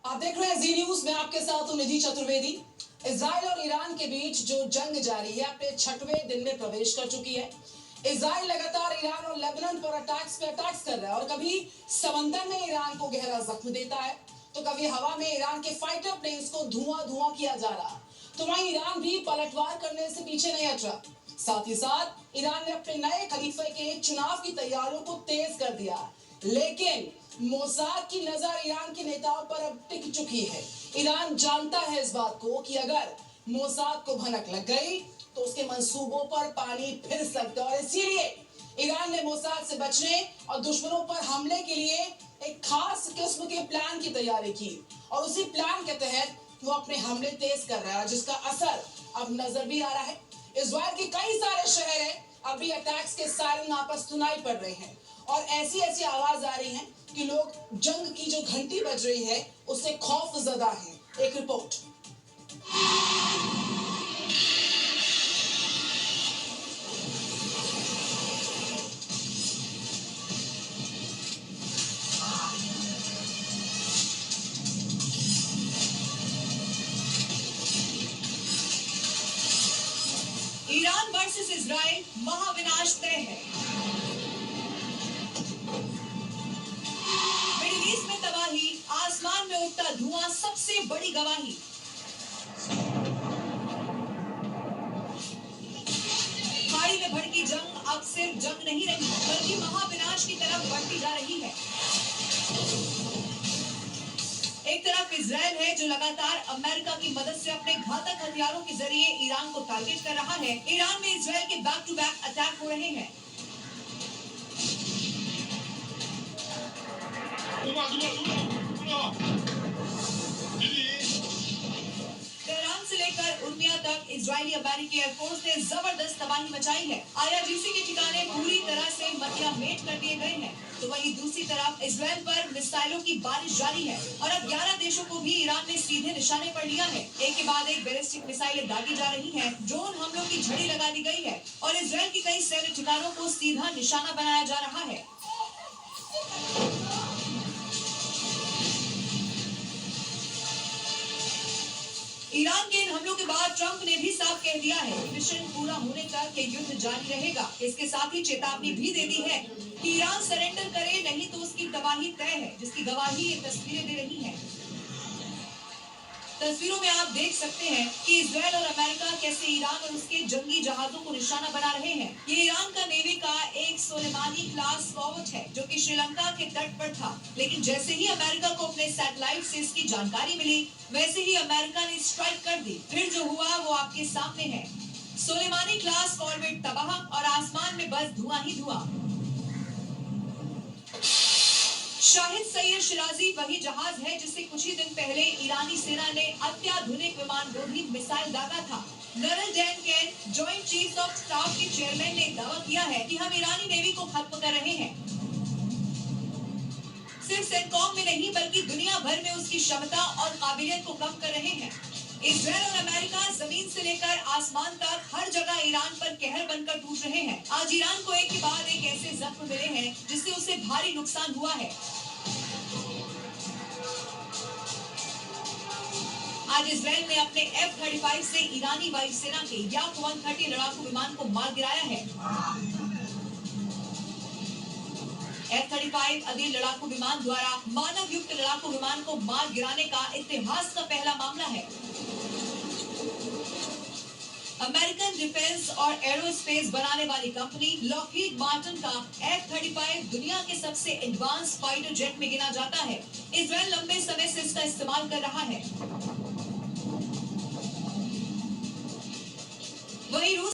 आप देख रहे हैं जी न्यूज में आपके साथ हूं निधि चतुर्वेदी। इजराइल और ईरान के बीच जो जंग जारी है अपने 6वें दिन में प्रवेश कर चुकी है। इजराइल लगातार ईरान और लेबनान पर अटैक्स कर रहा है और कभी समंदर में ईरान को गहरा जख्म देता है तो कभी हवा में ईरान के फाइटर प्लेन्स को धुआं किया जा रहा है। तो वहीं ईरान भी पलटवार करने से पीछे नहीं हट रहा। साथ ही साथ ईरान ने अपने नए खलीफे के चुनाव की तैयारियों को तेज कर दिया, लेकिन मोसाद की नजर ईरान के नेताओं पर अब टिक चुकी है। ईरान जानता है इस बात को कि अगर मोसाद को भनक लग गई तो उसके मंसूबों पर पानी फिर सकता है और इसीलिए ईरान ने मोसाद से बचने और दुश्मनों पर हमले के लिए एक खास किस्म के प्लान की तैयारी की और उसी प्लान के तहत वो अपने हमले तेज कर रहा है, जिसका असर अब नजर भी आ रहा है। इजराइल के कई सारे शहर हैं, अभी अटैक्स के सायरन आपस सुनाई पड़ रहे हैं और ऐसी आवाज आ रही है कि लोग जंग की जो घंटी बज रही है उससे खौफ ज़दा हैं। एक रिपोर्ट। ईरान वर्सेस इजराइल महाविनाश तय है। मिडिल ईस्ट में तबाही, आसमान में उठता धुआं सबसे बड़ी गवाही। खाड़ी में भड़की जंग अब सिर्फ जंग नहीं रही बल्कि महाविनाश की तरफ बढ़ती जा रही है। एक तरफ इजराइल है जो लगातार अमेरिका की मदद से अपने घातक हथियारों के जरिए ईरान को टारगेट कर रहा है। ईरान में इजराइल के बैक टू बैक अटैक हो रहे हैं। तेहरान से लेकर उर्मिया तक इजरायली अमेरिकी एयरफोर्स ने जबरदस्त तबाही मचाई है। IRGC के ठिकाने पूरी तरह से मटियामेट कर दिए गए हैं, तो वहीं दूसरी तरफ इजराइल पर मिसाइलों की बारिश जारी है और अब 11 देशों को भी ईरान ने सीधे निशाने पर लिया है। एक के बाद एक बैलिस्टिक मिसाइलें दागी जा रही हैं, ड्रोन हमलों की झड़ी लगा दी गई है और इजराइल की कई सैन्य ठिकानों को सीधा निशाना बनाया जा रहा है। ईरान के इन हमलों के बाद ट्रंप ने भी साफ कह दिया है कि मिशन पूरा होने तक ये युद्ध जारी रहेगा। इसके साथ ही चेतावनी भी दे दी है कि ईरान सरेंडर करे नहीं तो उसकी तबाही तय है, जिसकी गवाही ये तस्वीरें दे रही हैं। तस्वीरों में आप देख सकते हैं कि इजराइल और अमेरिका कैसे ईरान और उसके जंगी जहाजों को निशाना बना रहे हैं। ये ईरान का नेवी का एक सोलेमानी क्लास कॉर्वेट है जो कि श्रीलंका के तट पर था, लेकिन जैसे ही अमेरिका को अपने सैटेलाइट से इसकी जानकारी मिली वैसे ही अमेरिका ने स्ट्राइक कर दी। फिर जो हुआ वो आपके सामने है। सोलेमानी क्लास कॉर्वेट तबाह और आसमान में बस धुआं ही धुआं। शाहिद सैयद शिराजी वही जहाज है जिसे कुछ ही दिन पहले ईरानी सेना ने अत्याधुनिक विमान रोधी मिसाइल दागा था। General Dan can joint chief of staff के चेयरमैन ने दावा किया है कि हम ईरानी नेवी को खत्म कर रहे हैं। सिर्फ सेंटकॉम में नहीं बल्कि दुनिया भर में उसकी क्षमता और काबिलियत को कम कर रहे हैं। इजराइल और अमेरिका जमीन से लेकर आसमान तक हर जगह ईरान पर कहर बनकर टूट रहे हैं। आज ईरान को एक के बाद एक ऐसे जख्म मिले हैं जिससे उसे भारी नुकसान हुआ है। आज इजराइल ने अपने F-35 से ईरानी वायुसेना के याक 130 लड़ाकू विमान को मार गिराया है। F-35 अधीन लड़ाकू विमान द्वारा मानव युक्त लड़ाकू विमान को मार गिराने का इतिहास का पहला मामला है। अमेरिकन डिफेंस और एरोस्पेस बनाने वाली कंपनी लॉकहीड मार्टिन का F-35 दुनिया के सबसे एडवांस फाइटर जेट में गिना जाता है। इजराइल लंबे समय से इसका इस्तेमाल कर रहा है। वहीं रूस